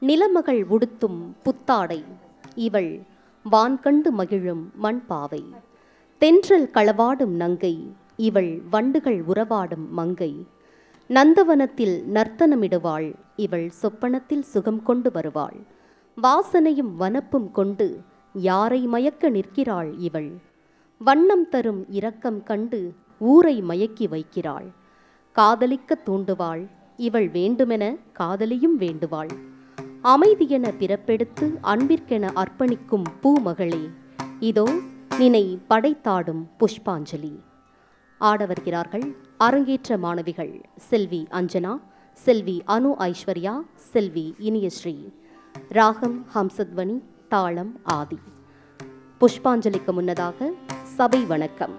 நிலமகள் உடுத்தும் புத்தாடை இவள் வான்கண்டு மகிழும் மண்பாவை. தென்றல் களவாடும் நங்கை இவள் வண்டுகள் உறவாடும் மங்கை. நந்தவனத்தில் நர்த்தனமிடுவாள் இவள் சொப்பனத்தில் சுகம் கொண்டு வருவாள். வாசனையும் வனப்பும் கொண்டு யாரை மயக்க நிற்கிறாள் இவள். வண்ணம் தரும் இரக்கம் கண்டு ஊரை மயக்கி வைக்கிறாள். காதலிக்க தூண்டுவாள் இவள், வேண்டுமென காதலியும் வேண்டுவாள். அமைதியென பிறப்பெடுத்து அன்பிற்கென அர்ப்பணிக்கும் பூமகளே, இதோ நினை படைத்தாடும் புஷ்பாஞ்சலி. ஆட வருகிறார்கள் அரங்கேற்ற மாணவிகள் செல்வி அஞ்சனா, செல்வி அனு ஐஸ்வர்யா, செல்வி இனியஸ்ரீ. ராகம் ஹம்சத்வனி, தாளம் ஆதி. புஷ்பாஞ்சலிக்கு முன்னதாக சபை வணக்கம்.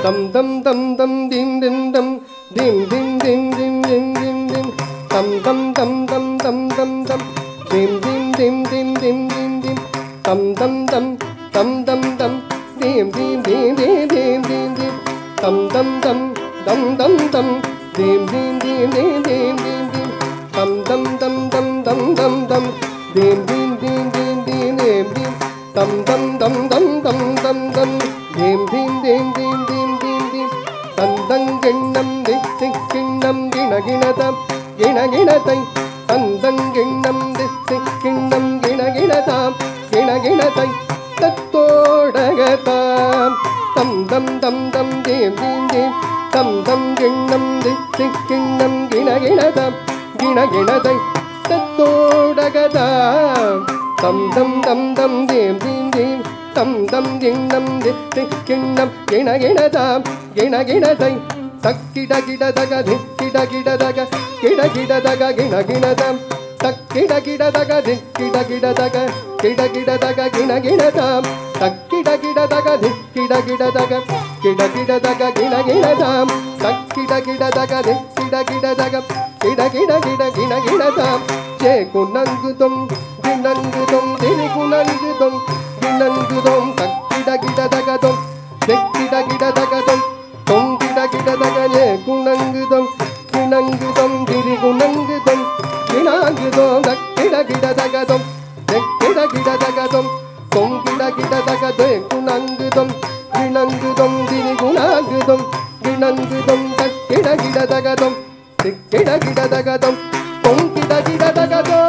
dum dum dum dum dim dim dum dim dim dim dim dim dim dim dum dum dum dum dum dum dum dim dim dim dim dim dim dim dum dum dum dum dum dum dim dim dim dim dim dim dim dum dum dum dum dum dum dim dim dim dim dim dim dim dum dum dum dum dum dum dum dim dim dim dim dim dim dim dum dum dum dum dum dum dum dim dim dim dim dim dim dim தந்தங்கிண்ணம் தித்திக்கிண்ணம் கிணகிணதம் கிணகிணதை தந்தங்கிண்ணம் தித்திக்கிண்ணம் கிணகிணதாம் கிணகிணதை தத்தோடகதாம் தம் தம் தம் தம் theme theme theme தம் தம் கிண்ணம் திக் கிண்ணம் கிணகிணதம் கிணகிணதை தத்தோடகதாம் தம் தம் தம் தம் theme theme theme தம் தம் கிண்ணம் திக் கிண்ணம் கிணகிணதாம் கிணகிணதை தக்கிடகிடதக திக்கிடகிடதக கிடகிடதக கிணகிணதம் தக்கிடகிடதக திக்கிடகிடதக கிடகிடதக கிணகிணதாம் தக்கிடகிடதக திக்கிடகிடதக கிடகிடதக கிணகிணதாம் தக்கிடகிடதக திக்கிடகிடதக கிடகிடகிட கிணகிணதாம் J குணங்குதும் கிணங்குதும் திரி குணங்குதும் கிணங்குதும் தக்கிடகிடதகதும் திக்கிடகிடதகதும் தொங்கிடகிடதகலே குணங்குதும் கிணங்குதும் திரி குணங்குதும் கிணங்குதும் தக்கிடகிடதகதும் தெக்கிடகிடதகதும் தொங்கிடகிடதகதே குணங்குதும் கிணங்குதும் திரி குணங்குதும் கிணங்குதும் தக்கிடகிடதகதும் திக்கிடகிடதகதும் தொங்கிடகிடதகதோ